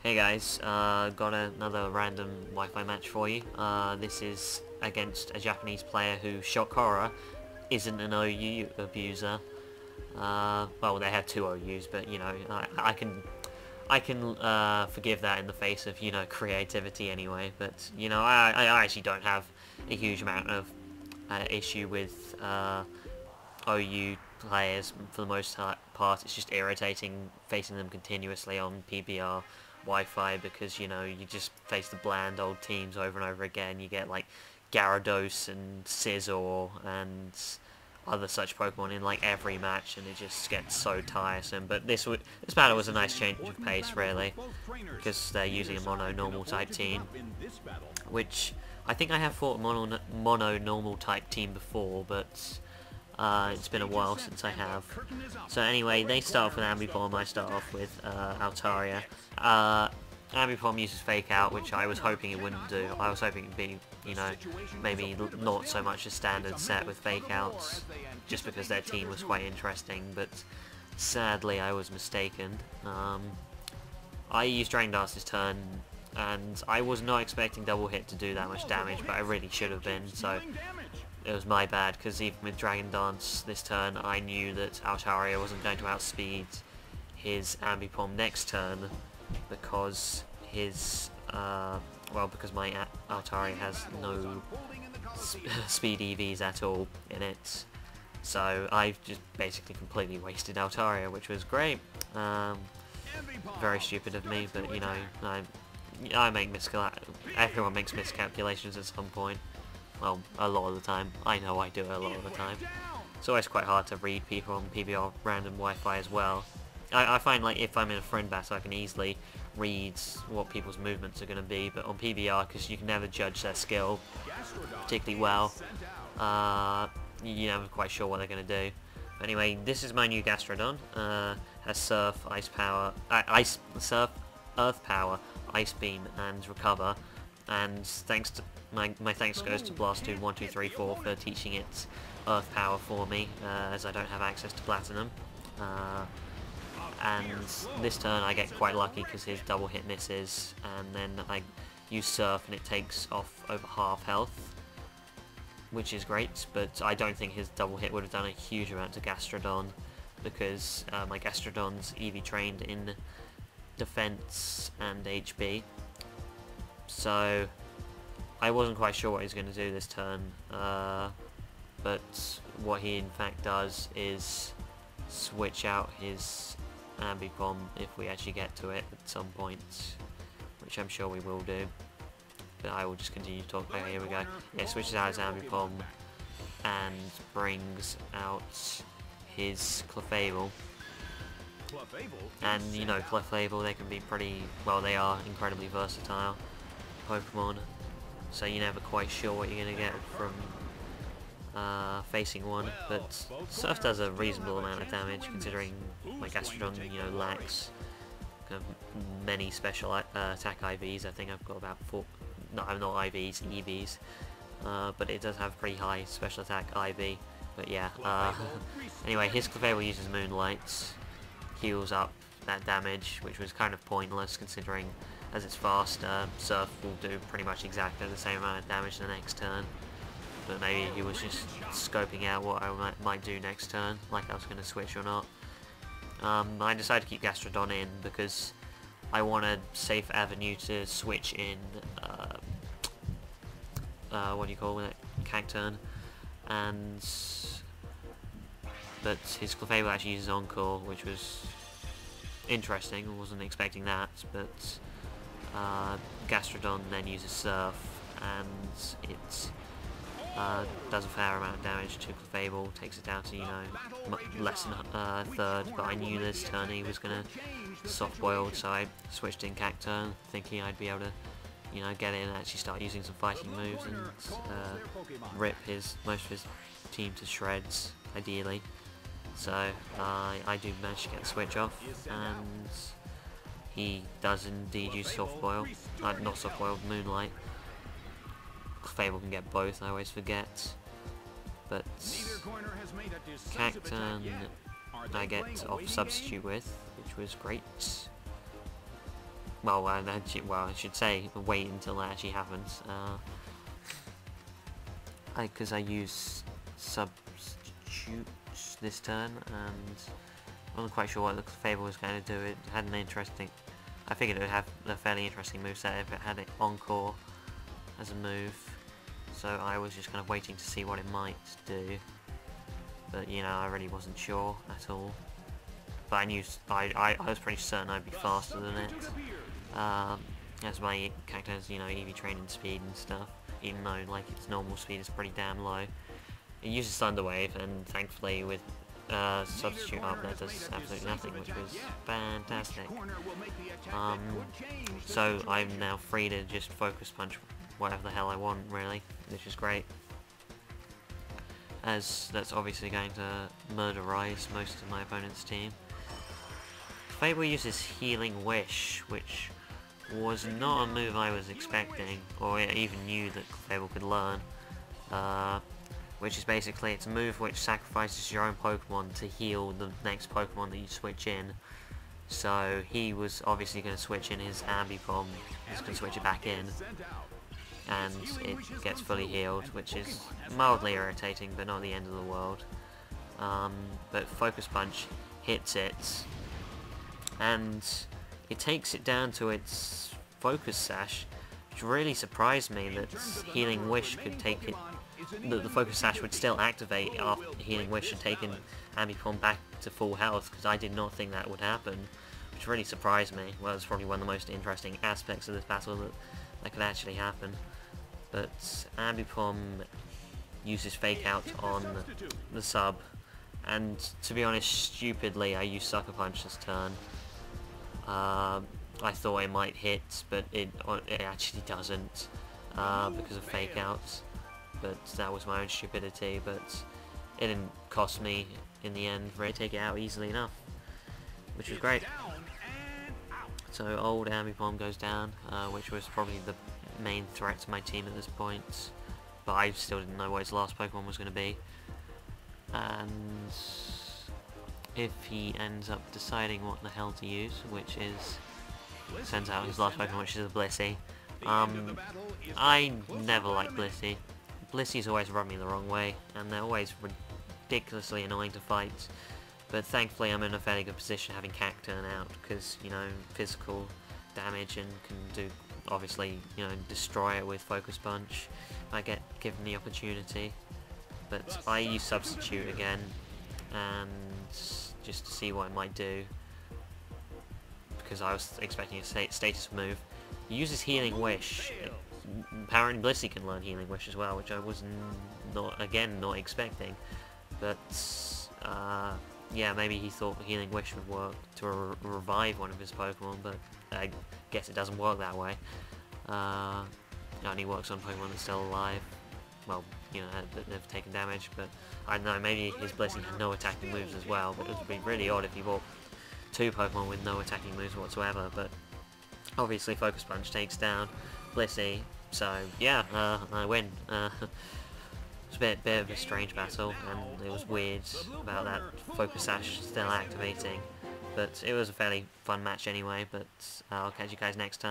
Hey guys, got another random Wi-Fi match for you. This is against a Japanese player who, shock horror, isn't an OU abuser. Well, they have two OUs, but you know, I can forgive that in the face of, you know, creativity anyway. But you know, I actually don't have a huge amount of issue with OU players for the most part. It's just irritating facing them continuously on PBR Wi-Fi because, you know, you just face the bland old teams over and over again. You get like Gyarados and Scizor and other such Pokemon in like every match, and it just gets so tiresome. But this battle was a nice change of pace, really, because they're using a mono normal type team, which I think I have fought a mono normal type team before, but it's been a while since I have. So anyway, they start off with Ambipom, I start off with Altaria. Ambipom uses Fake Out, which I was hoping it wouldn't do. I was hoping it'd be, you know, maybe not so much a standard set with Fake Outs, just because their team was quite interesting, but sadly I was mistaken. I used Dragon Dance this turn, and I was not expecting Double Hit to do that much damage, but I really should have been, so it was my bad, because even with Dragon Dance this turn, I knew that Altaria wasn't going to outspeed his Ambipom next turn, because his, because my Altaria has no speed EVs at all in it. So I've just basically completely wasted Altaria, which was great. Very stupid of me, but you know, I make everyone makes miscalculations at some point. Well, a lot of the time. I know I do it a lot of the time. It's always quite hard to read people on PBR random Wi-Fi as well. I find, like, if I'm in a friend battle, I can easily read what people's movements are going to be, but on PBR, because you can never judge their skill particularly well, you're never quite sure what they're going to do. But anyway, this is my new Gastrodon. Has Surf, Ice Power, Surf, Earth Power, Ice Beam, and Recover. And thanks to my thanks goes to Blastune1234 for teaching it Earth Power for me, as I don't have access to Platinum. And this turn I get quite lucky because his double hit misses, and then I use Surf and it takes off over half health, which is great, but I don't think his double hit would have done a huge amount to Gastrodon, because my Gastrodon's EV trained in defense and HB. So I wasn't quite sure what he was going to do this turn, but what he in fact does is switch out his Ambipom if we actually get to it at some point, which I'm sure we will do. But I will just continue to talk. Okay, here we go. Yeah, switches out his Ambipom and brings out his Clefable. And you know, Clefable, they can be pretty, well, they are incredibly versatile Pokemon, so you're never quite sure what you're going to get from facing one, but Surf does a reasonable amount of damage considering my Gastrodon, you know, lacks many special attack IVs. I think I've got about 4, no, not IVs, EVs, but it does have pretty high special attack IV, but yeah, anyway, his Clefable uses Moonlight, heals up that damage, which was kind of pointless considering as it's fast, Surf will do pretty much exactly the same amount of damage the next turn. But maybe he was just scoping out what I might do next turn, like I was going to switch or not. I decided to keep Gastrodon in because I want a safe avenue to switch in, what do you call it, Cacturn, but his Clefable actually uses Encore, which was interesting. I wasn't expecting that, but Gastrodon then uses Surf, and it does a fair amount of damage to Clefable, takes it down to, you know, less than a third, but I knew this turn he was going to soft-boiled, so I switched in Cacturn, thinking I'd be able to, you know, get in and actually start using some fighting moves and rip most of his team to shreds, ideally. So I do manage to get the switch off, and he does indeed use soft boil, not soft boil, Moonlight. Clefable can get both, I always forget, but Cacturn I get off substitute with, which was great. well, I should say wait until that actually happens. Because I use substitutes this turn, and I wasn't quite sure what the Fable was going to do. It had an interesting... I figured it would have a fairly interesting moveset if it had it Encore as a move. So I was just kind of waiting to see what it might do. But, you know, I really wasn't sure at all. But I knew... I was pretty certain I'd be faster than it. As my character has, you know, EV training speed and stuff. Even though, like, its normal speed is pretty damn low. It uses Thunder Wave, and thankfully with substitute up there does absolutely nothing, which was fantastic. So I'm now free to just focus punch whatever the hell I want, really, which is great. As that's obviously going to murderize most of my opponent's team. Fable uses Healing Wish, which was not a move I was expecting, or even knew that Fable could learn. Which is basically, it's a move which sacrifices your own Pokemon to heal the next Pokemon that you switch in. So he was obviously going to switch in his Ambipom, he's going to switch it back in, and it gets fully healed, which is mildly irritating, but not the end of the world. But Focus Punch hits it, and it takes it down to its Focus Sash, which really surprised me that Healing Wish could take it. The Focus Sash would still activate after Healing Wish had taken Ambipom back to full health, because I did not think that would happen, which really surprised me. Well, it's probably one of the most interesting aspects of this battle that could actually happen. But Ambipom uses Fake Out on the sub, and to be honest, stupidly, I used Sucker Punch this turn. I thought it might hit, but it actually doesn't, because of Fake Outs. But that was my own stupidity, but it didn't cost me in the end for it to take it out easily enough, which was great. So old Ambipom goes down, which was probably the main threat to my team at this point, but I still didn't know what his last Pokemon was going to be. And if he ends up deciding what the hell to use, which is, turns out his last Pokemon, which is a Blissey. I never liked Blissey. Blissey's always rubbed me the wrong way, and they're always ridiculously annoying to fight. But thankfully I'm in a fairly good position having Cacturne out, because, you know, physical damage and can do, obviously, you know, destroy it with Focus Punch if I get given the opportunity. But I use Substitute again, and just to see what it might do, because I was expecting a status move. He uses Healing Wish. Apparently Blissey can learn Healing Wish as well, which I was not expecting. But yeah, maybe he thought Healing Wish would work to revive one of his Pokemon, but I guess it doesn't work that way. It only works on Pokemon that's still alive. Well, you know, that they've taken damage, but I don't know, maybe his Blissey had no attacking moves as well, but it would be really odd if he bought two Pokemon with no attacking moves whatsoever. But obviously Focus Punch takes down Blissey, so yeah, I win. It was a bit of a strange battle, and it was weird about that Focus Sash still activating, but it was a fairly fun match anyway. But I'll catch you guys next time.